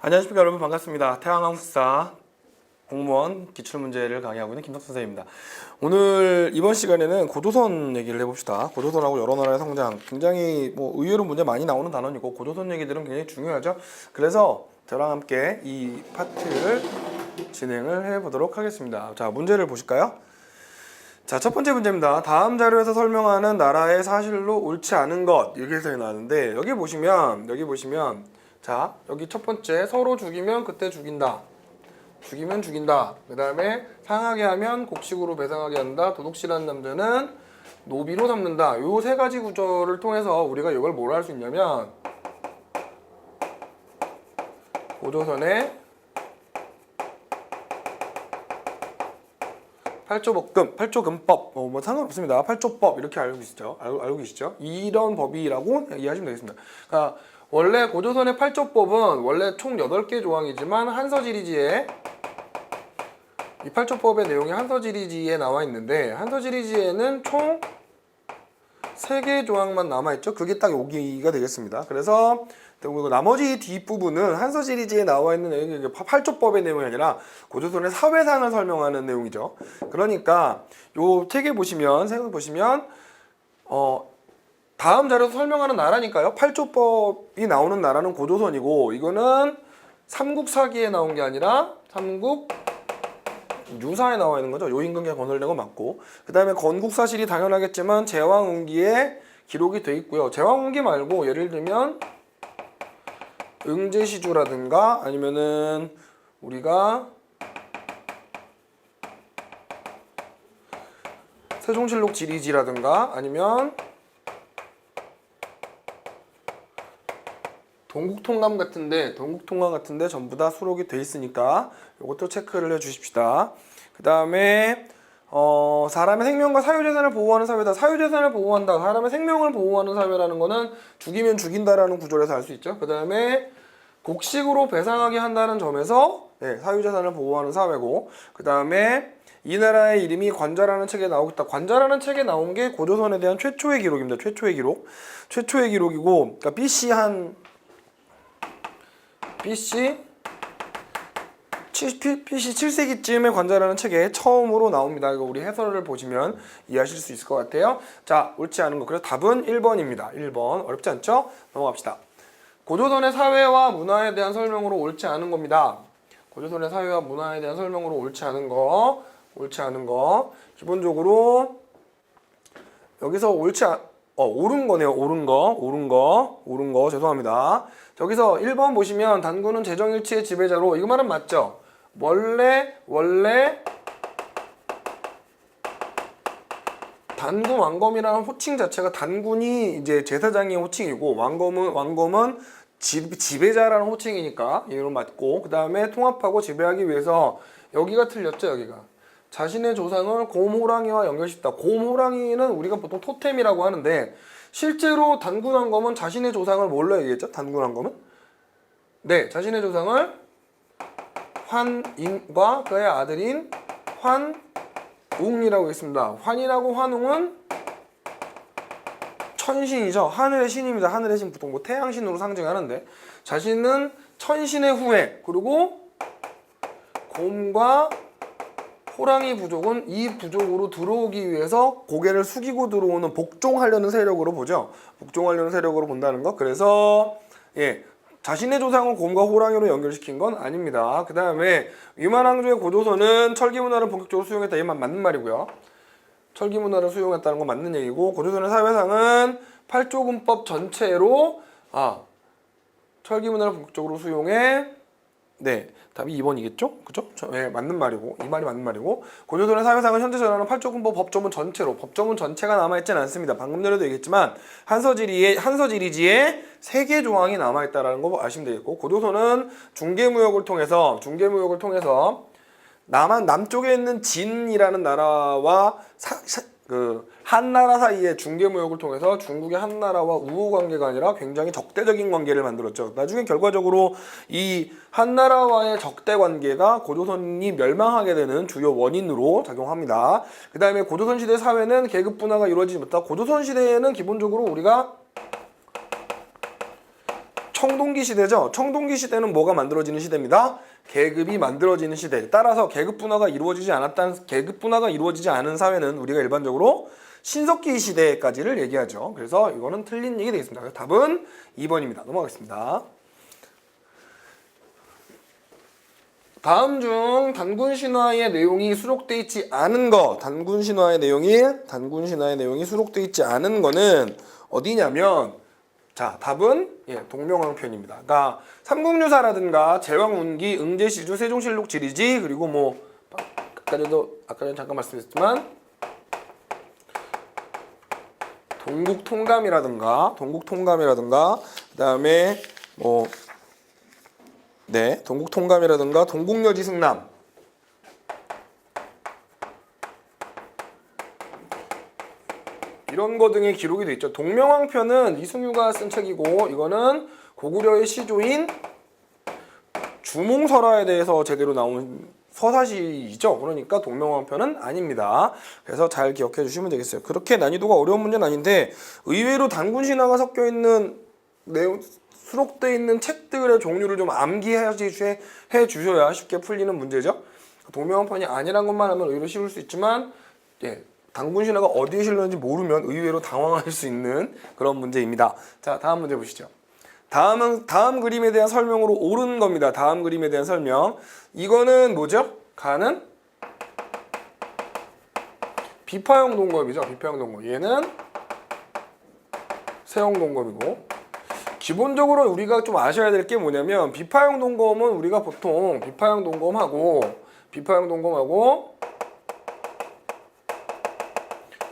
안녕하십니까 여러분, 반갑습니다. 태양항공사 공무원 기출문제를 강의하고 있는 김덕수 선생님입니다. 오늘 이번 시간에는 고조선 얘기를 해봅시다. 고조선하고 여러 나라의 성장, 굉장히 의외로 문제 많이 나오는 단원이고 고조선 얘기들은 굉장히 중요하죠. 그래서 저랑 함께 이 파트를 진행을 해보도록 하겠습니다. 자, 문제를 보실까요? 자, 첫 번째 문제입니다. 다음 자료에서 설명하는 나라의 사실로 옳지 않은 것, 이렇게 해석이 나왔는데 여기 보시면 자, 여기 첫 번째, 서로 죽이면 그때 죽인다. 죽이면 죽인다. 그 다음에 상하게 하면 곡식으로 배상하게 한다. 도둑질하는 남자는 노비로 삼는다. 요 세 가지 구조를 통해서 우리가 이걸 뭐로 할 수 있냐면 고조선의 8조금법, 뭐 상관없습니다. 8조법 이렇게 알고 계시죠? 이런 법이라고 이해하시면 되겠습니다. 그러니까 원래 고조선의 8조법은 원래 총 8개 조항이지만 한서지리지에 이 8조법의 내용이 한서지리지에 나와 있는데 한서지리지에는 총 3개 조항만 남아있죠. 그게 딱 여기가 되겠습니다. 그래서 나머지 뒷부분은 한서지리지에 나와 있는 내용이 8조법의 내용이 아니라 고조선의 사회상을 설명하는 내용이죠. 그러니까 요 책에 보시면 다음 자료에서 설명하는 나라니까요. 8조법이 나오는 나라는 고조선이고 이거는 삼국사기에 나온 게 아니라 삼국유사에 나와 있는 거죠. 요임금계가 건설된 거 맞고, 그 다음에 건국사실이 당연하겠지만 제왕운기에 기록이 돼 있고요. 제왕운기 말고 예를 들면 응제시주라든가 아니면은 우리가 세종실록 지리지라든가 아니면 동국통감 같은데 전부 다 수록이 돼 있으니까 이것도 체크를 해 주십시다. 그 다음에 사람의 생명과 사유재산을 보호하는 사회다. 사유재산을 보호한다. 사람의 생명을 보호하는 사회라는 거는 죽이면 죽인다라는 구조에서 알 수 있죠. 그 다음에 곡식으로 배상하게 한다는 점에서 사유재산을 보호하는 사회고, 그 다음에 이 나라의 이름이 관자라는 책에 나오고 있다. 관자라는 책에 나온 게 고조선에 대한 최초의 기록입니다. 최초의 기록이고, 그러니까 BC 7세기쯤에 관자라는 책에 처음으로 나옵니다. 이거 우리 해설을 보시면 이해하실 수 있을 것 같아요. 자, 옳지 않은 거. 그래서 답은 1번입니다. 1번. 어렵지 않죠? 넘어갑시다. 고조선의 사회와 문화에 대한 설명으로 옳지 않은 겁니다. 고조선의 사회와 문화에 대한 설명으로 옳지 않은 거. 기본적으로 여기서 옳은 거네요. 옳은 거. 죄송합니다. 저기서 1번 보시면 단군은 재정일치의 지배자로, 이거 말은 맞죠? 원래 단군 왕검이라는 호칭 자체가 단군이 이제 제사장의 호칭이고 왕검은 지배자라는 호칭이니까 이건 맞고, 그 다음에 통합하고 지배하기 위해서 여기가 틀렸죠. 여기가 자신의 조상을 곰호랑이와 연결시켰다. 곰호랑이는 우리가 보통 토템이라고 하는데 실제로 단군 왕검은 자신의 조상을 뭘로 얘기했죠? 단군 왕검은? 네, 자신의 조상을 환인과 그의 아들인 환웅이라고 했습니다. 환이라고 환웅은 천신이죠. 하늘의 신입니다. 하늘의 신, 보통 태양신으로 상징하는데 자신은 천신의 후예, 그리고 곰과 호랑이 부족은 이 부족으로 들어오기 위해서 고개를 숙이고 들어오는 복종하려는 세력으로 보죠. 복종하려는 세력으로 본다는 거. 그래서 자신의 조상을 곰과 호랑이로 연결시킨 건 아닙니다. 그 다음에 위만왕조의 고조선은 철기문화를 본격적으로 수용했다. 이만 맞는 말이고요. 철기문화를 수용했다는 건 맞는 얘기고, 고조선의 사회상은 8조금법 전체로 철기문화를 본격적으로 수용해. 네, 답이 2번이겠죠? 그죠? 맞는 말이고, 이 말이 맞는 말이고, 고조선의 사회상은 현재 전하는 8조금법 법조문 전체로, 법조문 전체가 남아있지는 않습니다. 방금 전에도 얘기했지만 한서지리지에 3개 조항이 남아있다는 거 아시면 되겠고, 고조선은 중개무역을 통해서 남쪽에 있는 진이라는 나라와 한나라 사이의 중개무역을 통해서 중국의 한나라와 우호 관계가 아니라 굉장히 적대적인 관계를 만들었죠. 나중에 결과적으로 이 한나라와의 적대 관계가 고조선이 멸망하게 되는 주요 원인으로 작용합니다. 그 다음에 고조선 시대 사회는 계급 분화가 이루어지지 못하고, 고조선 시대에는 기본적으로 우리가 청동기 시대죠. 청동기 시대는 뭐가 만들어지는 시대입니다. 계급이 만들어지는 시대. 따라서 계급 분화가 이루어지지 않은 사회는 우리가 일반적으로 신석기 시대까지를 얘기하죠. 그래서 이거는 틀린 얘기 되겠습니다. 그래서 답은 2번입니다. 넘어가겠습니다. 다음 중 단군 신화의 내용이 수록되어 있지 않은 거, 단군 신화의 내용이 수록되어 있지 않은 거는 어디냐면, 자, 답은 동명왕편입니다. 그러니까 삼국유사라든가 제왕운기, 응제시주, 세종실록 지리지, 그리고 뭐 아까 전에 잠깐 말씀드렸지만 동국통감이라든가 그다음에 동국통감이라든가 동국여지 승남, 이런 거 등의 기록이 돼 있죠. 동명왕편은 이승유가 쓴 책이고, 이거는 고구려의 시조인 주몽설화에 대해서 제대로 나온 서사시이죠. 그러니까 동명왕편은 아닙니다. 그래서 잘 기억해 주시면 되겠어요. 그렇게 난이도가 어려운 문제는 아닌데, 의외로 단군 신화가 섞여 있는 내용, 수록되어 있는 책들의 종류를 좀 암기해 주셔야 쉽게 풀리는 문제죠. 동명왕편이 아니란 것만 하면 의외로 쉬울 수 있지만, 단군 신화가 어디에 실렸는지 모르면 의외로 당황할 수 있는 그런 문제입니다. 자, 다음 문제 보시죠. 다음 그림에 대한 설명으로 옳은 겁니다. 다음 그림에 대한 설명. 이거는 뭐죠? 가는 비파형 동검이죠. 비파형 동검. 얘는 세형 동검이고, 기본적으로 우리가 좀 아셔야 될 게 뭐냐면, 비파형 동검은 우리가 보통 비파형 동검하고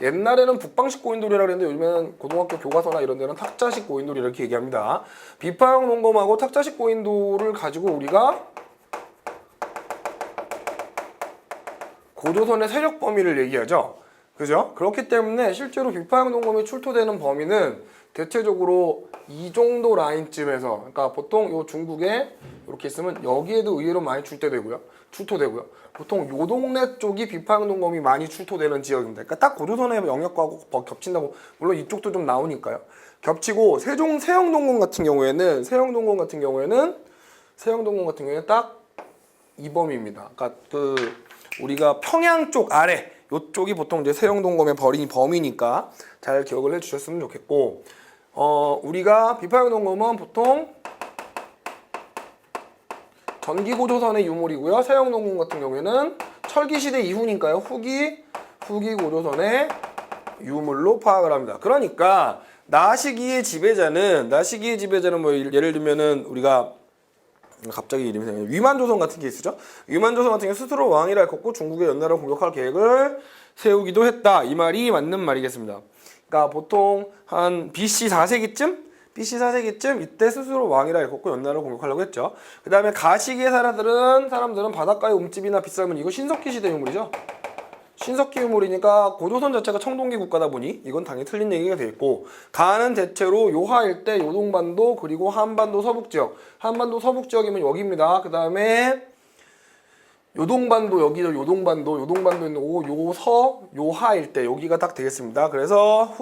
옛날에는 북방식 고인돌이라고 했는데 요즘에는 고등학교 교과서나 이런 데는 탁자식 고인돌 이렇게 얘기합니다. 비파형 동검하고 탁자식 고인돌을 가지고 우리가 고조선의 세력 범위를 얘기하죠. 그죠? 그렇기 때문에 실제로 비파형 동검이 출토되는 범위는 대체적으로 이 정도 라인쯤에서, 그러니까 보통 요 중국에 이렇게 있으면 여기에도 의외로 많이 출토되고요. 보통 요 동네 쪽이 비파형 동검이 많이 출토되는 지역입니다. 그러니까 딱 고조선의 영역과 겹친다고, 물론 이쪽도 좀 나오니까요. 겹치고 세형 동검 같은 경우에는 딱 이 범위입니다. 그러니까 우리가 평양 쪽 아래 요쪽이 보통 이제 세형 동검의 범위니까 잘 기억을 해주셨으면 좋겠고, 우리가 비파형 동검은 보통 전기고조선의 유물이고요. 세형 동검 같은 경우에는 철기시대 이후니까요. 후기 고조선의 유물로 파악을 합니다. 그러니까 나시기의 지배자는 뭐 예를 들면은 우리가 갑자기 이름이 생각나요. 위만조선 같은 케이스죠. 위만조선 같은 경우 스스로 왕위를 앓고 중국의 연나라를 공격할 계획을 세우기도 했다. 이 말이 맞는 말이겠습니다. 그러니까 보통 한 BC 4세기쯤 이때 스스로 왕위를 앓고 연나라를 공격하려고 했죠. 그 다음에 가시기의 사람들은 바닷가의 움집이나 빗살문, 이거 신석기 시대 유물이죠. 신석기 유물이니까 고조선 자체가 청동기 국가다 보니 이건 당연히 틀린 얘기가 되겠고, 가는 대체로 요하 일대, 요동반도, 그리고 한반도 서북지역. 한반도 서북지역이면 여기입니다. 그 다음에 요동반도, 여기죠. 요동반도 있는 요하 일대, 여기가 딱 되겠습니다. 그래서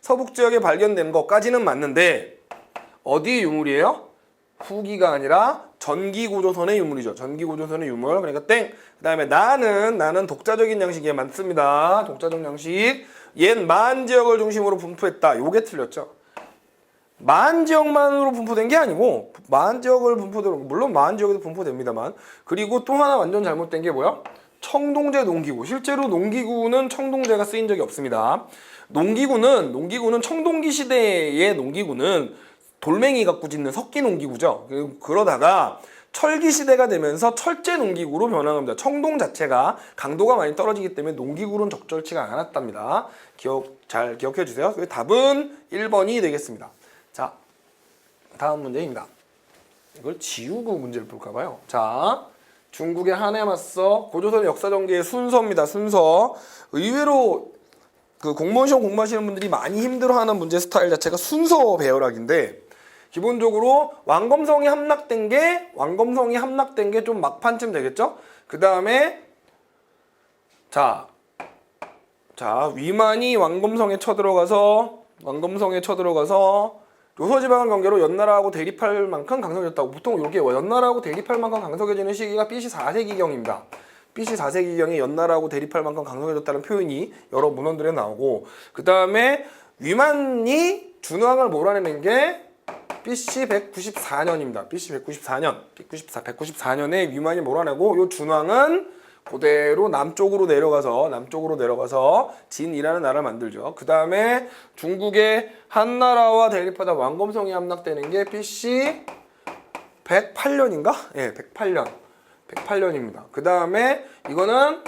서북지역에 발견된 것까지는 맞는데, 어디의 유물이에요? 후기가 아니라 전기고조선의 유물이죠. 전기고조선의 유물. 그러니까 땡. 그 다음에 나는 독자적인 양식이 많습니다. 독자적 양식. 옛 만지역을 중심으로 분포했다. 요게 틀렸죠. 만지역만으로 분포된 게 아니고, 물론 만지역에도 분포됩니다만, 그리고 또 하나 완전 잘못된 게 뭐야? 청동제 농기구. 실제로 농기구는 청동제가 쓰인 적이 없습니다. 농기구는 청동기 시대의 농기구는 돌멩이 갖고 짓는 석기 농기구죠. 그러다가 철기 시대가 되면서 철제 농기구로 변화합니다. 청동 자체가 강도가 많이 떨어지기 때문에 농기구는 적절치가 않았답니다. 잘 기억해 주세요. 답은 1번이 되겠습니다. 자, 다음 문제입니다. 이걸 지우고 문제를 볼까 봐요. 자, 중국의 한에 맞서 고조선의 역사 전개의 순서입니다. 순서. 의외로 공무원 시험 공부하시는 분들이 많이 힘들어하는 문제 스타일 자체가 순서 배열학인데, 기본적으로 왕검성이 함락된 게 좀 막판쯤 되겠죠? 그 다음에 자 위만이 왕검성에 쳐들어가서 요소지방을 경계로 연나라하고 대립할 만큼 강성해졌다고. 보통 이렇게 연나라하고 대립할 만큼 강성해지는 시기가 BC 4세기경입니다. BC 4세기경에 연나라하고 대립할 만큼 강성해졌다는 표현이 여러 문헌들에 나오고, 그 다음에 위만이 준왕을 몰아내는 게 BC 194년입니다. BC 194년에 위만이 몰아내고, 요 준왕은 그대로 남쪽으로 내려가서 진이라는 나라를 만들죠. 그 다음에 중국의 한나라와 대립하다 왕검성이 함락되는 게 BC 108년인가? 예, 108년입니다. 그 다음에 이거는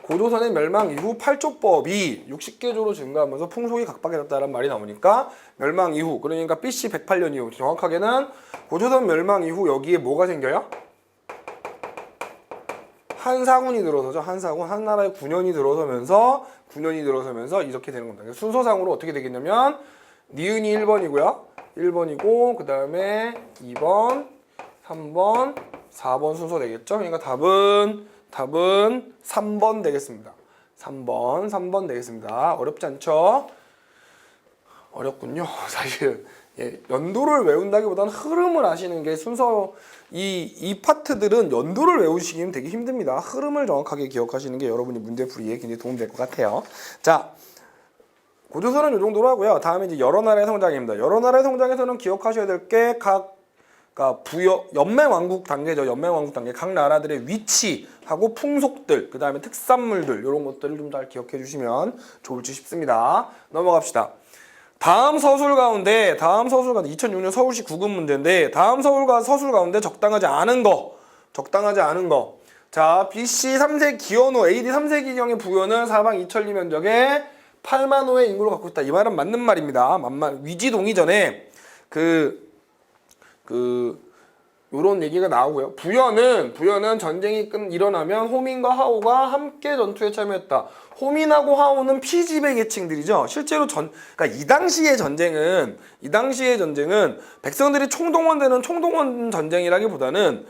고조선의 멸망 이후 팔조법이 60개조로 증가하면서 풍속이 각박해졌다는 말이 나오니까 멸망 이후, 그러니까 BC 108년 이후, 정확하게는 고조선 멸망 이후 여기에 뭐가 생겨요? 한사군이 들어서죠. 한사군, 한나라의 9년이 들어서면서 이렇게 되는 겁니다. 순서상으로 어떻게 되겠냐면 니은이 1번이고요. 1번이고 그 다음에 2번, 3번, 4번 순서 되겠죠. 그러니까 답은 3번 되겠습니다. 3번 되겠습니다. 어렵지 않죠? 어렵군요. 사실 연도를 외운다기보다는 흐름을 아시는 게 순서, 이 파트들은 연도를 외우시기는 되게 힘듭니다. 흐름을 정확하게 기억하시는 게 여러분이 문제 풀이에 굉장히 도움될 것 같아요. 자, 고조선은 이 정도로 하고요. 다음에 이제 여러 나라의 성장입니다. 여러 나라의 성장에서는 기억하셔야 될 게 그러니까 연맹왕국 단계죠. 연맹왕국 단계. 각 나라들의 위치하고 풍속들, 그 다음에 특산물들, 이런 것들을 좀 잘 기억해 주시면 좋을지 싶습니다. 넘어갑시다. 다음 서술 가운데 2006년 서울시 구급 문제인데, 다음 서술 가운데 적당하지 않은 거. 자, BC 3세 기원후 AD 3세기경의 부여는 사방 2천리 면적에 8만 호의 인구를 갖고 있다. 이 말은 맞는 말입니다. 위지동이 전에 요런 얘기가 나오고요. 부여는 전쟁이 일어나면 호민과 하오가 함께 전투에 참여했다. 호민하고 하오는 피지배 계층들이죠. 실제로 그러니까 이 당시의 전쟁은 백성들이 총동원되는 총동원 전쟁이라기보다는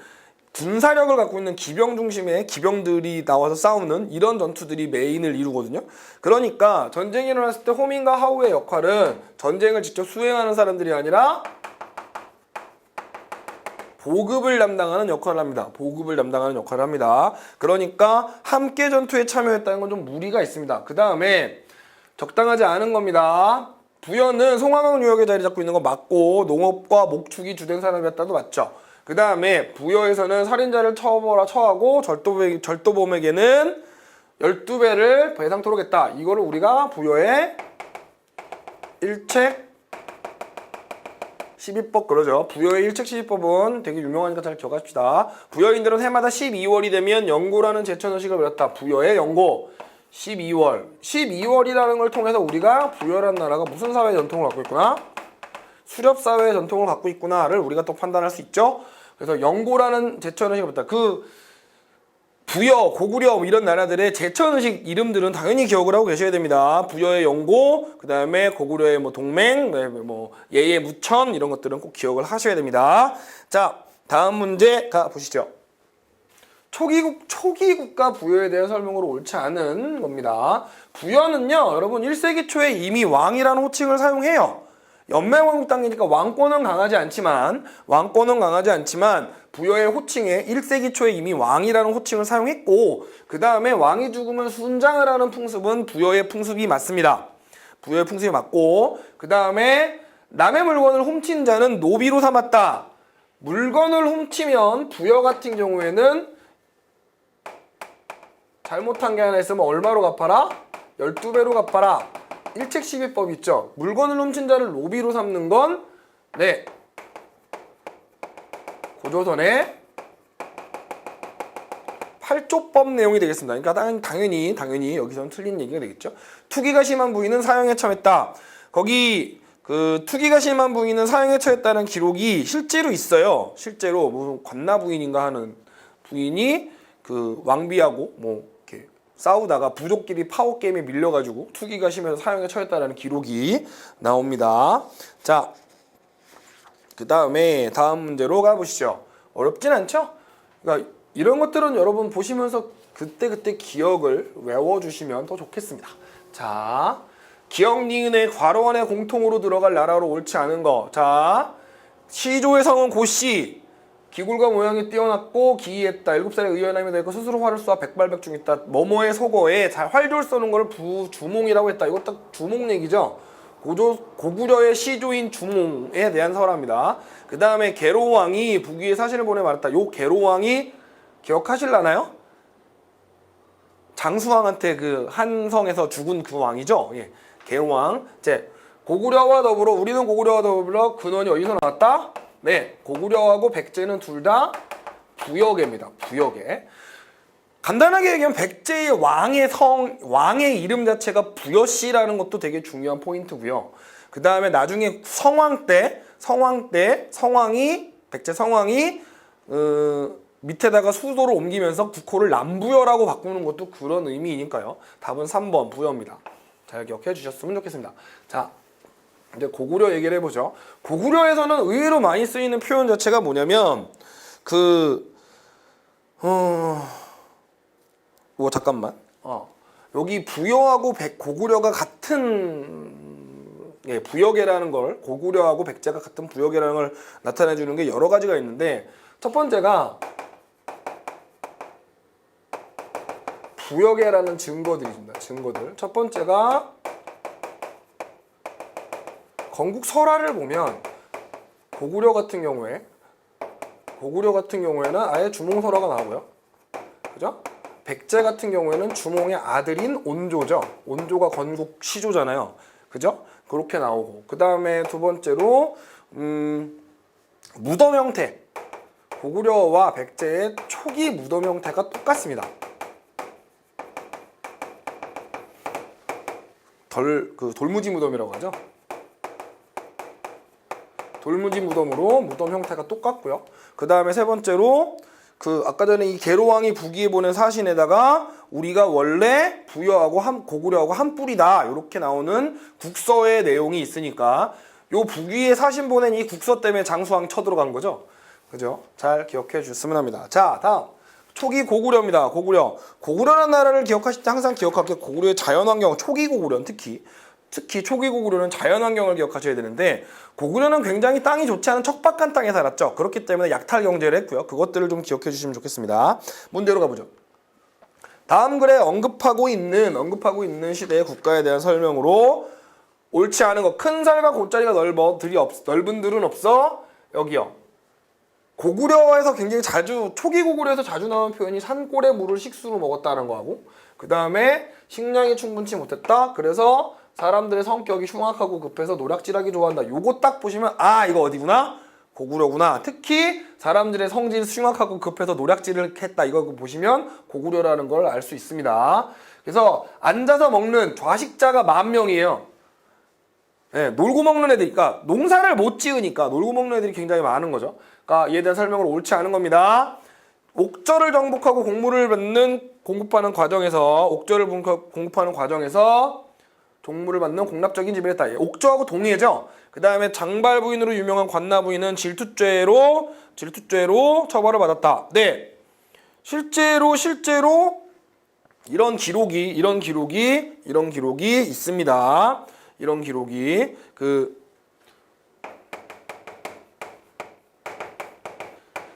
군사력을 갖고 있는 기병 중심의 기병들이 나와서 싸우는 이런 전투들이 메인을 이루거든요. 그러니까 전쟁이 일어났을 때 호민과 하오의 역할은 전쟁을 직접 수행하는 사람들이 아니라 보급을 담당하는 역할을 합니다. 그러니까 함께 전투에 참여했다는 건 좀 무리가 있습니다. 그 다음에 적당하지 않은 겁니다. 부여는 송화강 유역에 자리 잡고 있는 거 맞고, 농업과 목축이 주된 산업이었다도 맞죠. 그 다음에 부여에서는 살인자를 처하고 절도범에게는 12배를 배상토록 했다. 이거를 우리가 부여의 일책 12법 그러죠. 부여의 일책 12법은 되게 유명하니까 잘 기억합시다. 부여인들은 해마다 12월이 되면 영고라는 제천의식을 벌였다. 부여의 영고 12월이라는 걸 통해서 우리가 부여라는 나라가 무슨 사회 전통을 갖고 있구나, 수렵사회의 전통을 갖고 있구나를 우리가 또 판단할 수 있죠. 그래서 영고라는 제천의식을 벌였다. 부여, 고구려 이런 나라들의 제천의식 이름들은 당연히 기억을 하고 계셔야 됩니다. 부여의 영고, 그 다음에 고구려의 동맹, 예의 무천 이런 것들은 꼭 기억을 하셔야 됩니다. 자, 다음 문제 가보시죠. 초기 국가 부여에 대한 설명으로 옳지 않은 겁니다. 부여는요, 여러분 1세기 초에 이미 왕이라는 호칭을 사용해요. 연맹왕국 단계니까 왕권은 강하지 않지만 부여의 호칭에 1세기 초에 이미 왕이라는 호칭을 사용했고, 그 다음에 왕이 죽으면 순장을 하는 풍습은 부여의 풍습이 맞습니다. 부여의 풍습이 맞고, 그 다음에 남의 물건을 훔친 자는 노비로 삼았다. 물건을 훔치면 부여 같은 경우에는 잘못한 게 하나 있으면 얼마로 갚아라? 12배로 갚아라. 일책 12법 있죠. 물건을 훔친 자를 노비로 삼는 건 고조선의 8조법 내용이 되겠습니다. 그러니까 당연히 여기서는 틀린 얘기가 되겠죠. 투기가 심한 부인은 사형에 처했다. 거기 투기가 심한 부인은 사형에 처했다는 기록이 실제로 있어요. 실제로 무슨 관나 부인인가 하는 부인이 왕비하고 이렇게 싸우다가 부족끼리 파워 게임에 밀려가지고 투기가 심해서 사형에 처했다는 기록이 나옵니다. 자, 그 다음에 다음 문제로 가보시죠. 어렵진 않죠? 그러니까 이런 것들은 여러분 보시면서 그때 기억을 외워주시면 더 좋겠습니다. 자, 기억 니은의 괄호 안에 공통으로 들어갈 나라로 옳지 않은 거. 자, 시조의 성은 고씨. 기굴과 모양이 뛰어났고 기이했다. 7살에 의연함이 되고 스스로 활을 쏘아 백발백중 있다. 뭐뭐의 속어에 잘 활조를 써는 걸 부주몽이라고 했다. 이거 딱 주몽 얘기죠. 고구려의 시조인 주몽에 대한 설화입니다. 그 다음에 계로왕이 북위에 사신을 보내 말했다. 요 계로왕이 기억하실라나요? 장수왕한테 그 한성에서 죽은 그 왕이죠. 예. 계로왕. 이제 고구려와 더불어 우리는 고구려와 더불어 근원이 어디서 나왔다? 네, 고구려하고 백제는 둘 다 부여계입니다. 부여계. 간단하게 얘기하면 백제의 왕의 이름 자체가 부여씨라는 것도 되게 중요한 포인트고요. 그 다음에 나중에 백제 성왕이 밑에다가 수도를 옮기면서 국호를 남부여라고 바꾸는 것도 그런 의미이니까요. 답은 3번 부여입니다. 잘 기억해 주셨으면 좋겠습니다. 자, 이제 고구려 얘기를 해보죠. 고구려에서는 의외로 많이 쓰이는 표현 자체가 뭐냐면 잠깐만. 여기 부여하고 고구려가 같은 부여계라는 걸 고구려하고 백제가 같은 부여계라는 걸 나타내 주는 게 여러 가지가 있는데 첫 번째가 부여계라는 증거들입니다. 증거들. 첫 번째가 건국 설화를 보면 고구려 같은 경우에는 아예 주몽설화가 나오고요. 그죠? 백제 같은 경우에는 주몽의 아들인 온조죠. 온조가 건국 시조잖아요. 그죠? 그렇게 나오고. 그 다음에 두 번째로 무덤 형태. 고구려와 백제의 초기 무덤 형태가 똑같습니다. 돌무지 무덤이라고 하죠. 돌무지 무덤으로 무덤 형태가 똑같고요. 그 다음에 세 번째로 아까 전에 이 계로왕이 북위에 보낸 사신에다가 우리가 원래 부여하고 고구려하고 한 뿌리다 이렇게 나오는 국서의 내용이 있으니까 요 북위에 사신 보낸 이 국서 때문에 장수왕 쳐들어간 거죠. 그죠? 잘 기억해 주셨으면 합니다. 자, 다음 초기 고구려입니다. 고구려라는 나라를 기억하실 때 항상 기억할 게 고구려의 자연환경, 초기 고구려는 특히 초기 고구려는 자연환경을 기억하셔야 되는데 고구려는 굉장히 땅이 좋지 않은 척박한 땅에 살았죠. 그렇기 때문에 약탈 경제를 했고요. 그것들을 좀 기억해 주시면 좋겠습니다. 문제로 가보죠. 다음 글에 언급하고 있는 시대의 국가에 대한 설명으로 옳지 않은 거. 큰 살과 곧자리가 넓은 들은 없어. 여기요. 고구려에서 굉장히 초기 고구려에서 자주 나오는 표현이 산골의 물을 식수로 먹었다는 거하고 그 다음에 식량이 충분치 못했다. 그래서 사람들의 성격이 흉악하고 급해서 노략질하기 좋아한다. 요거 딱 보시면 이거 어디구나? 고구려구나. 특히 사람들의 성질이 흉악하고 급해서 노략질을 했다. 이거 보시면 고구려라는 걸 알 수 있습니다. 그래서 앉아서 먹는 좌식자가 10,000명이에요. 네, 놀고 먹는 애들이, 그러니까 농사를 못 지으니까 놀고 먹는 애들이 굉장히 많은 거죠. 그러니까 이에 대한 설명으로 옳지 않은 겁니다. 옥저를 정복하고 공급하는 과정에서 종물을 받는 공납적인 지배를 했다. 옥저하고 동의해죠. 그 다음에 장발 부인으로 유명한 관나 부인은 질투죄로 처벌을 받았다. 네, 실제로 이런 기록이 있습니다. 이런 기록이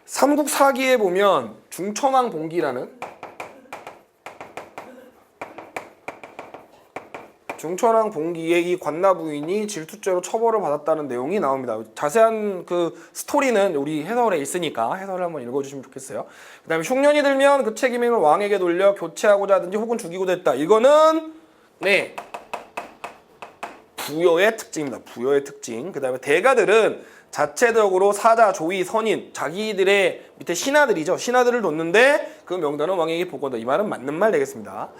삼국사기에 보면 중천왕 봉기의 이 관나 부인이 질투죄로 처벌을 받았다는 내용이 나옵니다. 자세한 스토리는 우리 해설에 있으니까 해설을 한번 읽어주시면 좋겠어요. 그 다음에 흉년이 들면 그 책임을 왕에게 돌려 교체하고자 하든지 혹은 죽이고자 했다. 이거는 부여의 특징입니다. 부여의 특징. 그 다음에 대가들은 자체적으로 사자, 조위, 선인, 자기들의 밑에 신하들이죠. 신하들을 뒀는데 그 명단은 왕에게 보고한다. 이 말은 맞는 말 되겠습니다.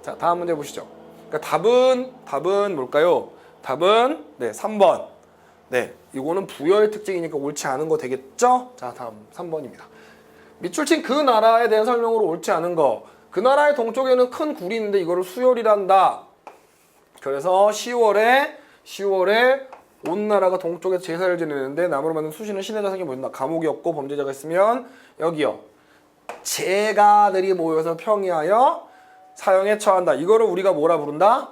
자, 다음 문제 보시죠. 그러니까 답은 뭘까요? 답은 3번. 네, 이거는 부여의 특징이니까 옳지 않은 거 되겠죠? 자, 다음 3번입니다. 밑줄 그 나라에 대한 설명으로 옳지 않은 거. 그 나라의 동쪽에는 큰 굴이 있는데 이거를 수열이란다. 그래서 10월에 온 나라가 동쪽에서 제사를 지내는데 나무로 만든 수시는 신의 자석이 모인다. 감옥이 없고 범죄자가 있으면 여기요. 제가들이 모여서 평의하여 사형에 처한다. 이거를 우리가 뭐라 부른다?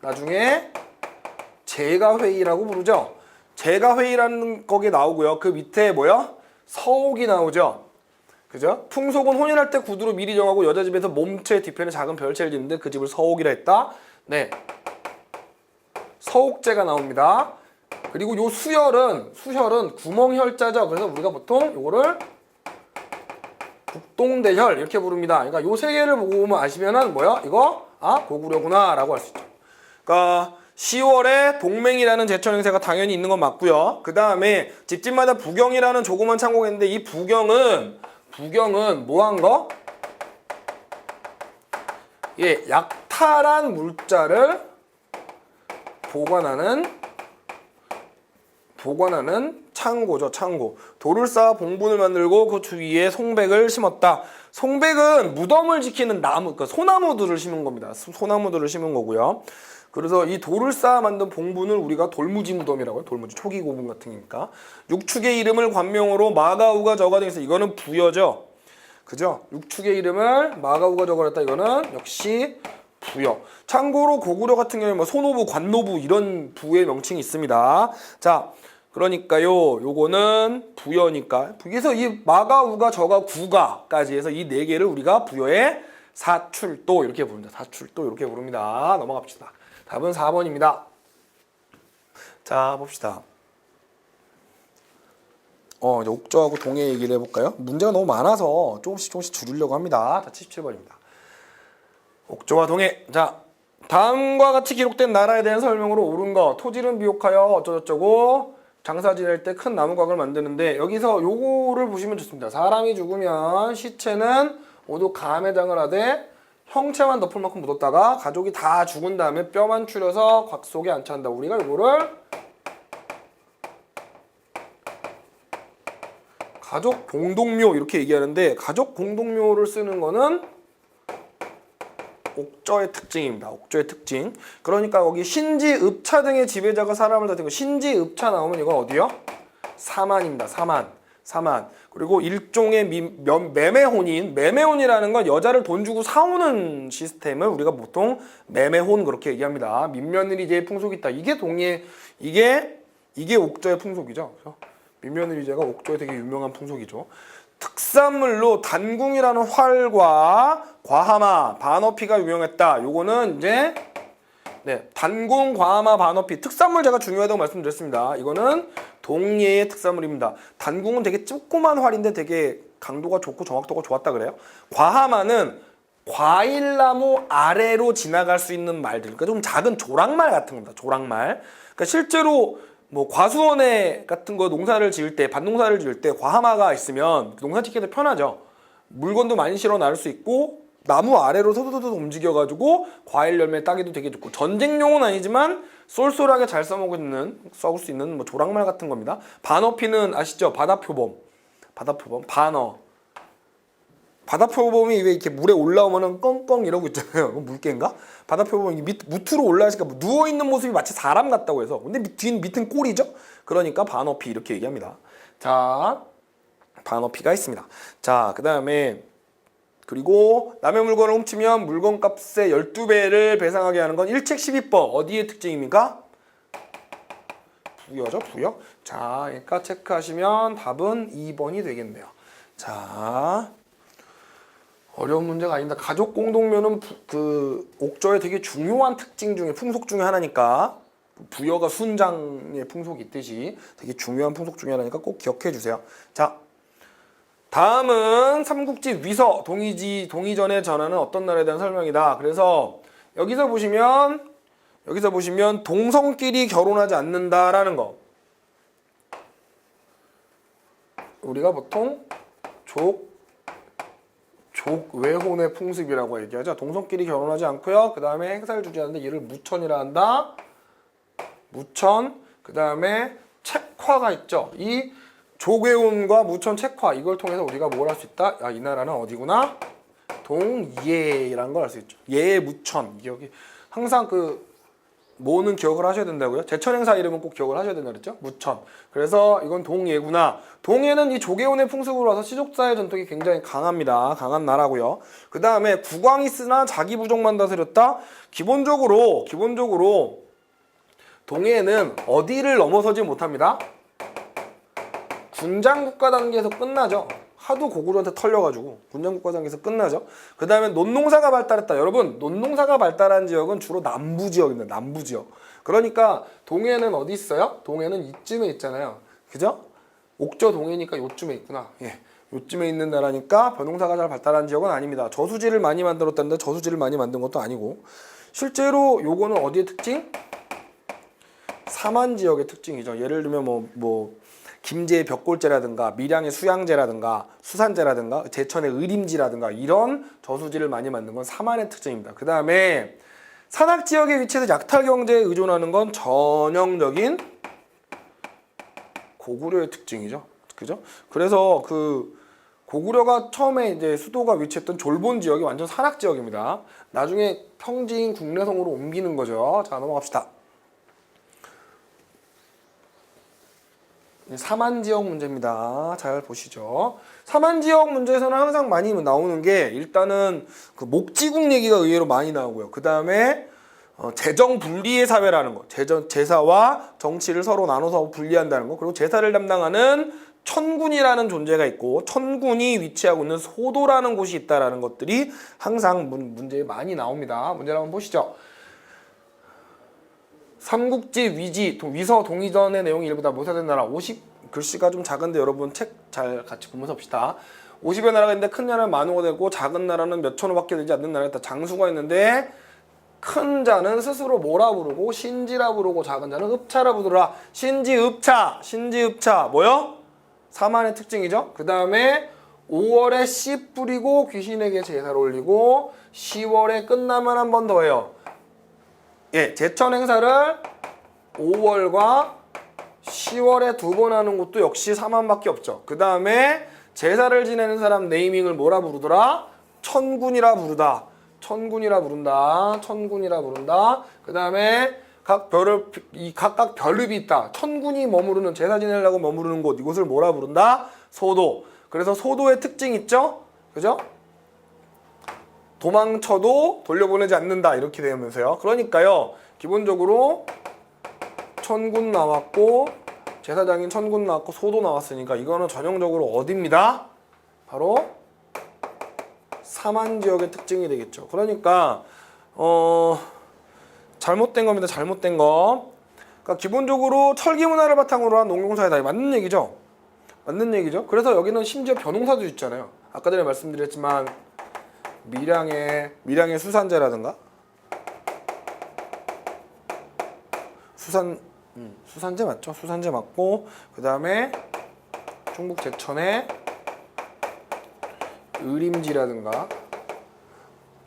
나중에 제가회의라고 부르죠. 제가회의라는 거기 나오고요. 그 밑에 뭐야? 서옥이 나오죠. 그죠? 풍속은 혼인할 때 구두로 미리 정하고 여자 집에서 몸체 뒤편에 작은 별채를 짓는데 그 집을 서옥이라 했다. 네, 서옥제가 나옵니다. 그리고 요 수혈은 구멍혈자죠. 그래서 우리가 보통 요거를 북동대혈 이렇게 부릅니다. 그러니까 요 세 개를 보고 보면 아시면은 뭐야? 이거 고구려구나 라고 할 수 있죠. 그러니까 10월에 동맹이라는 제천 행사가 당연히 있는 건 맞고요. 그 다음에 집집마다 부경이라는 조그만 창고가 있는데 이 부경은 뭐한 거? 예, 약탈한 물자를 보관하는 창고죠, 창고. 돌을 쌓아 봉분을 만들고 그 주위에 송백을 심었다. 송백은 무덤을 지키는 나무, 그러니까 소나무들을 심은 겁니다. 소나무들을 심은 거고요. 그래서 이 돌을 쌓아 만든 봉분을 우리가 돌무지 무덤이라고 해요. 돌무지 초기 고분 같은 거니까. 육축의 이름을 관명으로 마가우가 저가 되어 있어요. 이거는 부여죠. 그죠? 육축의 이름을 마가우가 적어냈다. 이거는 역시 부여. 참고로 고구려 같은 경우에 뭐 소노부, 관노부 이런 부의 명칭이 있습니다. 자, 그러니까요. 요거는 부여니까. 그래서 이 마가우가 저가 구가까지 해서 이 네 개를 우리가 부여의 사출도 이렇게 부릅니다. 사출도 이렇게 부릅니다. 넘어갑시다. 답은 4번입니다. 자, 봅시다. 이제 옥저하고 동해 얘기를 해볼까요? 문제가 너무 많아서 조금씩 줄이려고 합니다. 자, 77번입니다. 옥저와 동해. 자, 다음과 같이 기록된 나라에 대한 설명으로 옳은 거. 토지를 미혹하여 어쩌고저쩌고 장사 지낼 때 큰 나무각을 만드는데 여기서 요거를 보시면 좋습니다. 사람이 죽으면 시체는 모두 감회장을 하되 형체만 덮을 만큼 묻었다가 가족이 다 죽은 다음에 뼈만 추려서 곽 속에 안치한다. 우리가 이거를 가족 공동묘 이렇게 얘기하는데 가족 공동묘를 쓰는 거는 옥저의 특징입니다. 옥저의 특징. 그러니까 거기 신지, 읍차 등의 지배자가 사람을 다스리고 신지, 읍차 나오면 이건 어디요? 사만입니다. 사만. 그리고 일종의 매매혼인. 매매혼이라는 건 여자를 돈 주고 사오는 시스템을 우리가 보통 매매혼 그렇게 얘기합니다. 민며느리제의 풍속이 있다. 이게 이게 옥저의 풍속이죠. 그래서 민며느리제가 옥저에 되게 유명한 풍속이죠. 특산물로 단궁이라는 활과 과하마, 반어피가 유명했다. 요거는 이제 단궁, 과하마, 반어피 특산물 제가 중요하다고 말씀드렸습니다. 이거는 동예의 특산물입니다. 단궁은 되게 조그만 활인데 되게 강도가 좋고 정확도가 좋았다 그래요. 과하마는 과일나무 아래로 지나갈 수 있는 말들, 그러니까 좀 작은 조랑말 같은 겁니다. 조랑말. 그러니까 실제로 뭐 과수원에 같은 거 농사를 지을 때, 밭농사를 지을 때 과하마가 있으면 농사 짓기도 편하죠. 물건도 많이 실어 나를 수 있고 나무 아래로 소소소소 움직여가지고 과일 열매 따기도 되게 좋고 전쟁용은 아니지만 쏠쏠하게 잘 써먹을 수 있는 뭐 조랑말 같은 겁니다. 반어피는 아시죠? 바다표범, 반어. 바다표범이 왜 이렇게 물에 올라오면은 껑껑 이러고 있잖아요. 물개인가? 바다표범이 밑으로 올라가니까 누워있는 모습이 마치 사람 같다고 해서. 근데 밑은 꼬리죠? 그러니까 반어피 이렇게 얘기합니다. 자, 반어피가 있습니다. 자, 그 다음에 그리고 남의 물건을 훔치면 물건값의 12배를 배상하게 하는 건 일책 12법. 어디의 특징입니까? 부여죠, 부여. 자, 그러니까 체크하시면 답은 2번이 되겠네요. 자, 어려운 문제가 아닙니다. 가족 공동묘는 그 옥저의 되게 중요한 특징 중에 풍속 중에 하나니까 부여가 순장의 풍속이 있듯이 되게 중요한 풍속 중에 하나니까 꼭 기억해 주세요. 자, 다음은 삼국지 위서 동의전의 전하는 어떤 나라에 대한 설명이다. 그래서 여기서 보시면 동성끼리 결혼하지 않는다라는 거. 우리가 보통 족외혼의 풍습이라고 얘기하죠. 동성끼리 결혼하지 않고요. 그 다음에 행사를 주재하는데 이를 무천이라 한다. 무천. 그 다음에 책화가 있죠. 이 족외혼과 무천 책화 이걸 통해서 우리가 뭘 할 수 있다? 이 나라는 어디구나? 동예라는 걸 알 수 있죠. 예 무천. 여기 항상 그 뭐는 기억을 하셔야 된다고요? 제천행사 이름은 꼭 기억을 하셔야 된다 그랬죠? 무천. 그래서 이건 동예구나. 동예는 이 조계온의 풍습으로 와서 시족사의 전통이 굉장히 강합니다. 강한 나라고요. 그 다음에 국왕이 쓰나 자기 부족만 다스렸다. 기본적으로 동예는 어디를 넘어서지 못합니다. 군장국가 단계에서 끝나죠. 하도 고구려한테 털려가지고 군장국가 단계에서 끝나죠. 그 다음에 논농사가 발달했다. 여러분, 논농사가 발달한 지역은 주로 남부 지역입니다. 남부 지역. 그러니까 동해는 어디 있어요? 동해는 이쯤에 있잖아요. 그죠? 옥저 동해니까 요쯤에 있구나. 예, 요쯤에 있는 나라니까 벼농사가 잘 발달한 지역은 아닙니다. 저수지를 많이 만들었다는데 저수지를 많이 만든 것도 아니고, 실제로 요거는 어디의 특징? 사만 지역의 특징이죠. 예를 들면 김제의 벽골제라든가 밀양의 수양제라든가 수산제라든가 제천의 의림지라든가 이런 저수지를 많이 만든 건 사만의 특징입니다. 그 다음에 산악지역에 위치해서 약탈경제에 의존하는 건 전형적인 고구려의 특징이죠. 그죠? 그래서 그 고구려가 처음에 이제 수도가 위치했던 졸본 지역이 완전 산악지역입니다. 나중에 평지인 국내성으로 옮기는 거죠. 자, 넘어갑시다. 사만지역 문제입니다. 잘 보시죠. 사만지역 문제에서는 항상 많이 나오는 게 일단은 그 목지국 얘기가 의외로 많이 나오고요. 그 다음에 재정 분리의 사회라는 거. 제사와 정치를 서로 나눠서 분리한다는 거. 그리고 제사를 담당하는 천군이라는 존재가 있고 천군이 위치하고 있는 소도라는 곳이 있다라는 것들이 항상 문제에 많이 나옵니다. 문제를 한번 보시죠. 삼국지 위지 위서 동의전의 내용이 일부 다 모사된 나라. 50 글씨가 좀 작은데 여러분 책 잘 같이 보면서 봅시다. 50여 나라가 있는데 큰 나라는 만호가 되고 작은 나라는 몇 천호밖에 되지 않는 나라에 다 장수가 있는데 큰 자는 스스로 뭐라 부르고 신지라 부르고 작은 자는 읍차라 부르라. 신지읍차 뭐요? 사만의 특징이죠. 그 다음에 5월에 씨 뿌리고 귀신에게 제사를 올리고 10월에 끝나면 한 번 더 해요. 예, 제천 행사를 5월과 10월에 2번 하는 곳도 역시 4만밖에 없죠. 그 다음에 제사를 지내는 사람 네이밍을 뭐라 부르더라? 천군이라 부른다. 그 다음에 각각 별읍이 있다. 천군이 머무르는, 제사 지내려고 머무르는 곳, 이곳을 뭐라 부른다? 소도. 그래서 소도의 특징 있죠? 그죠? 도망쳐도 돌려보내지 않는다. 이렇게 되면서요. 그러니까요, 기본적으로 천군 나왔고 제사장인 천군 나왔고 소도 나왔으니까 이거는 전형적으로 어디입니다? 바로 사만 지역의 특징이 되겠죠. 그러니까 잘못된 겁니다. 잘못된 거. 그러니까 기본적으로 철기 문화를 바탕으로 한 농경사회다. 맞는 얘기죠. 그래서 여기는 심지어 벼농사도 있잖아요. 아까 전에 말씀드렸지만 밀양의 수산제라든가 수산제 맞죠? 수산제 맞고, 그 다음에 충북 제천의 의림지라든가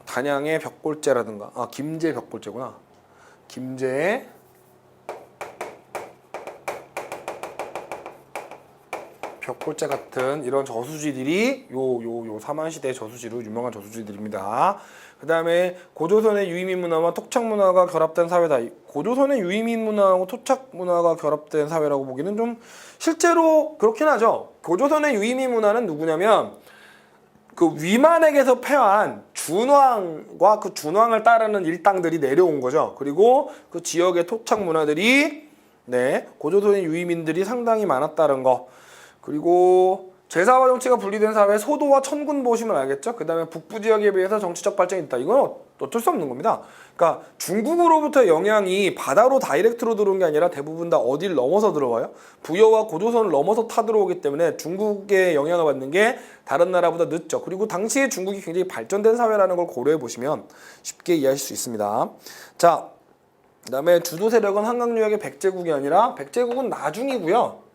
단양의 벽골제라든가 김제 벽골제구나. 김제의 벽골제 같은 이런 저수지들이 요 사만시대 저수지로 유명한 저수지들입니다. 그 다음에 고조선의 유의민 문화와 토착 문화가 결합된 사회다. 고조선의 유의민 문화하고 토착 문화가 결합된 사회라고 보기는 좀 실제로 그렇긴 하죠. 고조선의 유의민 문화는 누구냐면 그 위만에게서 패한 준왕과 그 준왕을 따르는 일당들이 내려온 거죠. 그리고 그 지역의 토착 문화들이 고조선의 유의민들이 상당히 많았다는 거. 그리고 제사와 정치가 분리된 사회에 소도와 천군 보시면 알겠죠? 그 다음에 북부 지역에 비해서 정치적 발전이 있다. 이건 어쩔 수 없는 겁니다. 그러니까 중국으로부터 영향이 바다로 다이렉트로 들어온 게 아니라 대부분 다 어디를 넘어서 들어와요? 부여와 고조선을 넘어서 타들어오기 때문에 중국의 영향을 받는 게 다른 나라보다 늦죠. 그리고 당시에 중국이 굉장히 발전된 사회라는 걸 고려해 보시면 쉽게 이해하실 수 있습니다. 자, 그 다음에 주도 세력은 한강유역의 백제국이 아니라 백제국은 나중이고요.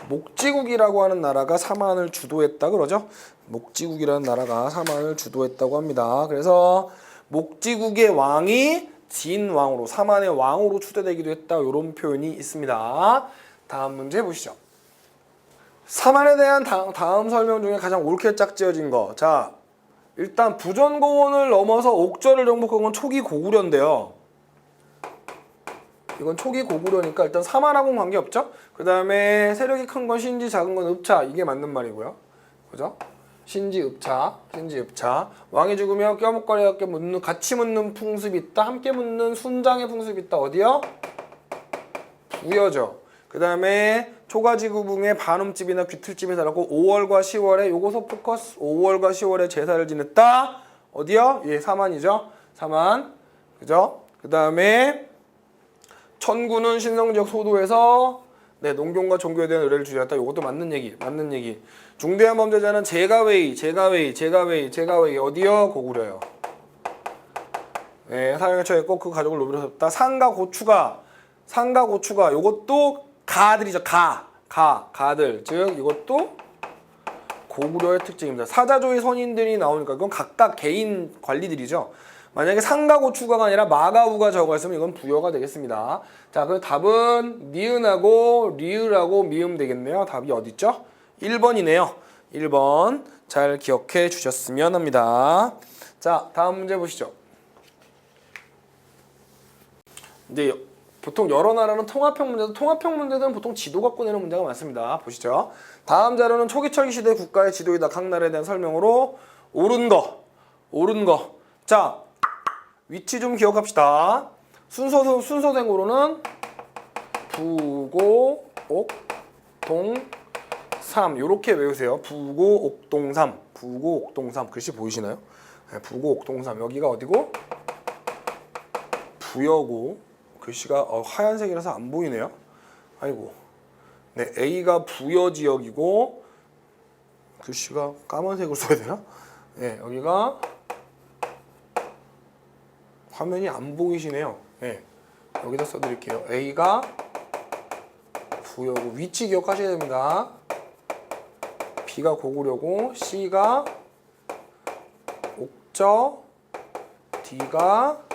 목지국이라고 하는 나라가 사만을 주도했다 그러죠. 목지국이라는 나라가 사만을 주도했다고 합니다. 그래서 목지국의 왕이 진왕으로, 사만의 왕으로 추대되기도 했다. 이런 표현이 있습니다. 다음 문제 보시죠. 사만에 대한 다음 설명 중에 가장 옳게 짝지어진 거. 자, 일단 부전고원을 넘어서 옥저를 정복한 건 초기 고구려인데요. 이건 초기 고구려니까 일단 사만하고는 관계없죠? 그 다음에 세력이 큰 건 신지, 작은 건 읍차. 이게 맞는 말이고요. 그죠? 신지, 읍차. 신지, 읍차. 왕이 죽으면 껴먹거리와 함께 묻는, 같이 묻는 풍습이 있다. 함께 묻는 순장의 풍습이 있다. 어디요? 부여죠. 그 다음에 초가지구붕에 반음집이나 귀틀집이 달았고 5월과 10월에 요거서 포커스 5월과 10월에 제사를 지냈다. 어디요? 예, 사만이죠. 사만. 그죠? 그 다음에 천구는 신성지역 소도에서 네, 농경과 종교에 대한 의뢰를 주셨다. 이것도 맞는 얘기. 맞는 얘기. 중대한 범죄자는 제가웨이 어디요? 고구려요. 네, 사형에 처했고 그 가족을 노비로잡다. 상가 고추가 요것도 가들이죠. 가들. 즉 이것도 고구려의 특징입니다. 사자조의 선인들이 나오니까 이건 각각 개인 관리들이죠. 만약에 상가고 추가가 아니라 마가우가 적어있으면 이건 부여가 되겠습니다. 자, 그 답은 니은하고 리을하고 미음 되겠네요. 답이 어디 있죠? 1번이네요. 1번 잘 기억해 주셨으면 합니다. 자, 다음 문제 보시죠. 이제 보통 여러 나라는 통합형 문제들은 보통 지도 갖고 내는 문제가 많습니다. 보시죠. 다음 자료는 초기철기 시대 국가의 지도이다. 각 나라에 대한 설명으로 옳은 거. 자, 위치 좀 기억합시다. 순서대로는 부고, 옥, 동, 삼 요렇게 외우세요. 부고, 옥, 동, 삼. 부고, 옥, 동, 삼. 글씨 보이시나요? 네, 부고, 옥, 동, 삼. 여기가 어디고? 부여고. 글씨가 하얀색이라서 안 보이네요. 아이고. 네, A가 부여 지역이고 글씨가 까만색으로 써야 되나? 네, 여기가 화면이 안 보이시네요. 네, 여기다 써드릴게요. A가 부여고 위치 기억하셔야 됩니다. B가 고구려고 C가 옥저 D가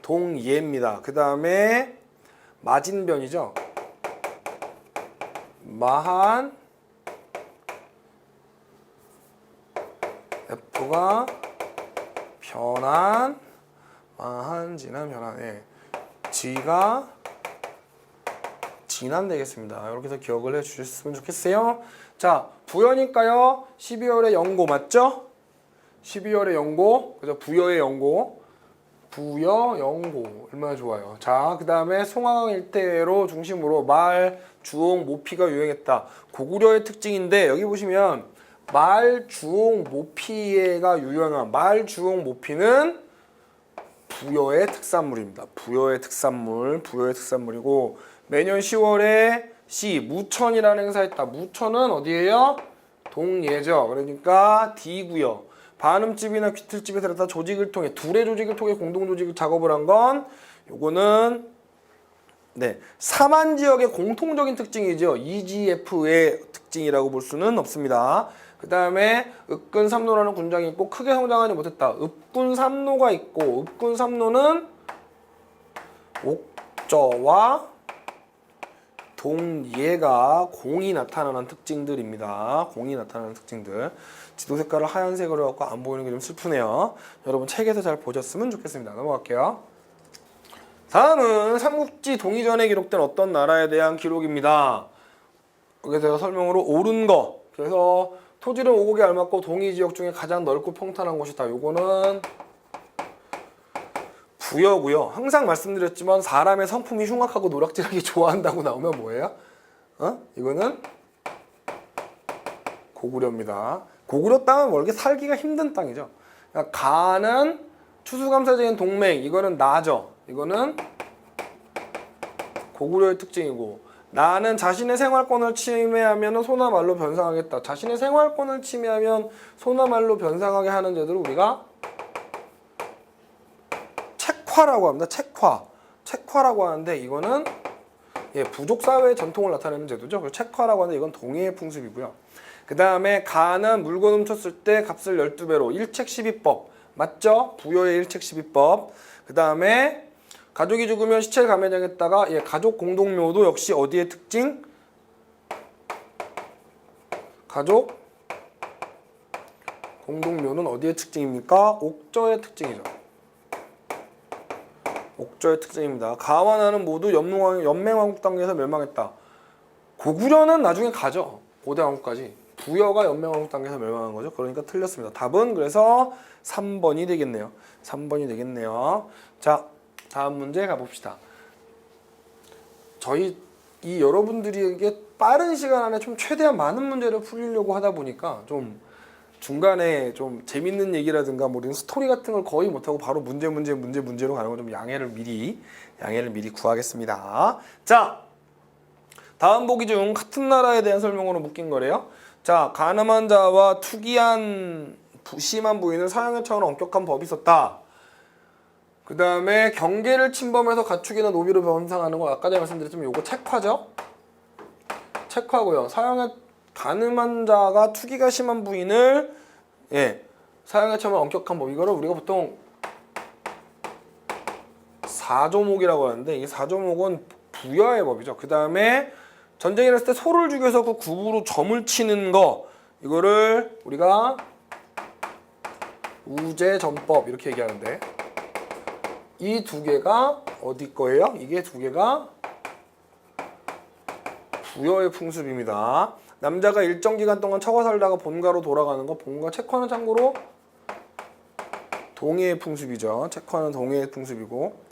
동예입니다. 그 다음에 마진변이죠. 마한 F가 변한 마한 진한 변한 예. G가 진한 되겠습니다. 이렇게 해서 기억을 해주셨으면 좋겠어요. 자, 부여니까요. 12월에 영고 맞죠? 12월에 영고 그죠? 부여의 영고 부여, 영고 얼마나 좋아요. 자, 그 다음에 송화강 일대로 중심으로 말, 주홍, 모피가 유행했다. 고구려의 특징인데 여기 보시면 말, 주홍, 모피가 유행한 말, 주홍, 모피는 부여의 특산물입니다. 부여의 특산물이고 매년 10월에 시 무천이라는 행사했다. 무천은 어디예요? 동예죠. 그러니까 D구요. 반음집이나 귀틀집에 들어갔다 조직을 통해 둘의 조직을 통해 공동 조직 작업을 한 건 요거는 네, 사만 지역의 공통적인 특징이죠. EGF의 특징이라고 볼 수는 없습니다. 그 다음에 읍군 삼노라는 군장이 있고 크게 성장하지 못했다. 읍군 삼노가 있고 읍군 삼노는 옥저와 동예가 공이 나타나는 특징들입니다. 공이 나타나는 특징들. 지도 색깔을 하얀색으로 갖고 안 보이는 게 좀 슬프네요. 여러분 책에서 잘 보셨으면 좋겠습니다. 넘어갈게요. 다음은 삼국지 동이전에 기록된 어떤 나라에 대한 기록입니다. 여기서 설명으로 옳은 거. 그래서 토지는 오곡에 알맞고 동이 지역 중에 가장 넓고 평탄한 곳이다. 요거는 부여고요. 항상 말씀드렸지만 사람의 성품이 흉악하고 노략질하기 좋아한다고 나오면 뭐예요? 이거는 고구려입니다. 고구려 땅은 원래 살기가 힘든 땅이죠. 그러니까 가는 추수감사적인 동맹, 이거는 나죠. 이거는 고구려의 특징이고 나는 자신의 생활권을 침해하면 소나 말로 변상하겠다. 자신의 생활권을 침해하면 소나 말로 변상하게 하는 제도를 우리가 책화라고 합니다. 책화라고 하는데 이거는 부족 사회의 전통을 나타내는 제도죠. 그래서 책화라고 하는데 이건 동해의 풍습이고요. 그 다음에 가는 물건 훔쳤을 때 값을 12배로 일책 12법 맞죠? 부여의 일책 12법. 그 다음에 가족이 죽으면 시체를 가매장했다가 가족 공동묘도 역시 어디의 특징? 가족 공동묘는 어디의 특징입니까? 옥저의 특징이죠. 옥저의 특징입니다. 가와 나는 모두 연맹왕국 단계에서 멸망했다. 고구려는 나중에 가죠. 고대왕국까지. 부여가 연맹왕국 단계에서 멸망한 거죠. 그러니까 틀렸습니다. 답은 그래서 3번이 되겠네요. 3번이 되겠네요. 자, 다음 문제 가봅시다. 이 여러분들에게 빠른 시간 안에 좀 최대한 많은 문제를 풀리려고 하다 보니까 좀 중간에 좀 재밌는 얘기라든가 뭐 이런 스토리 같은 걸 거의 못하고 바로 문제로 가는 거 좀 양해를 미리 구하겠습니다. 자, 다음 보기 중 같은 나라에 대한 설명으로 묶인 거래요. 자, 가늠한 자와 투기한 심한 부인을 사형에 처하는 엄격한 법이 있었다. 그 다음에 경계를 침범해서 가축이나 노비로 변상하는 거 아까 전에 말씀드렸지만 요거 책화죠. 책화고요. 사형에 가늠한 자가 투기가 심한 부인을 사형에 처하면 엄격한 법. 이거를 우리가 보통 사조목이라고 하는데 이 사조목은 부여의 법이죠. 그 다음에 전쟁이 일어났을 때 소를 죽여서 그 굽으로 점을 치는 거 이거를 우리가 우제점법 이렇게 얘기하는데 이 두 개가 어디 거예요? 이게 두 개가 부여의 풍습입니다. 남자가 일정 기간 동안 처가 살다가 본가로 돌아가는 거 본가 책화는 참고로 동해의 풍습이죠. 책화는 동해의 풍습이고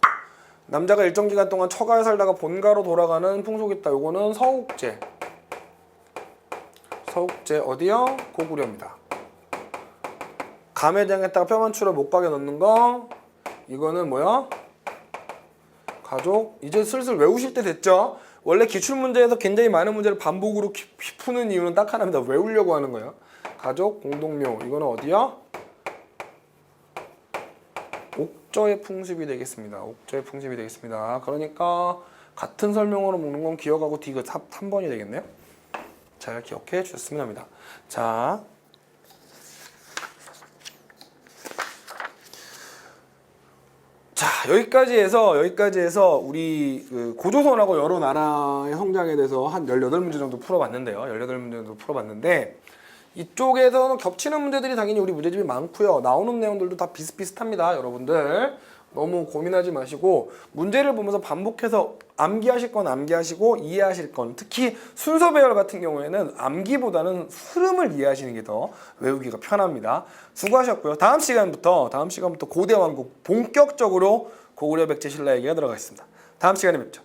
남자가 일정 기간 동안 처가에 살다가 본가로 돌아가는 풍속이 있다. 요거는 서욱제. 서욱제 어디요? 고구려입니다. 감회장에다가 뼈만추를 목각에 넣는 거 이거는 뭐야? 가족. 이제 슬슬 외우실 때 됐죠? 원래 기출문제에서 굉장히 많은 문제를 반복으로 푸는 이유는 딱 하나입니다. 외우려고 하는 거예요. 가족, 공동묘. 이거는 어디요? 옥저의 풍습이 되겠습니다. 옥저의 풍습이 되겠습니다. 그러니까 같은 설명으로 묶는 건 기억하고 D가 3번이 되겠네요. 잘 기억해 주셨으면 합니다. 자, 여기까지 해서 우리 그 고조선하고 여러 나라의 성장에 대해서 한 18문제 정도 풀어봤는데요. 18문제 정도 풀어봤는데 이쪽에서는 겹치는 문제들이 당연히 우리 문제집이 많고요. 나오는 내용들도 다 비슷비슷합니다. 여러분들 너무 고민하지 마시고 문제를 보면서 반복해서 암기하실 건 암기하시고 이해하실 건 특히 순서 배열 같은 경우에는 암기보다는 흐름을 이해하시는 게 더 외우기가 편합니다. 수고하셨고요. 다음 시간부터 고대왕국 본격적으로 고구려 백제 신라 얘기가 들어가겠습니다. 다음 시간에 뵙죠.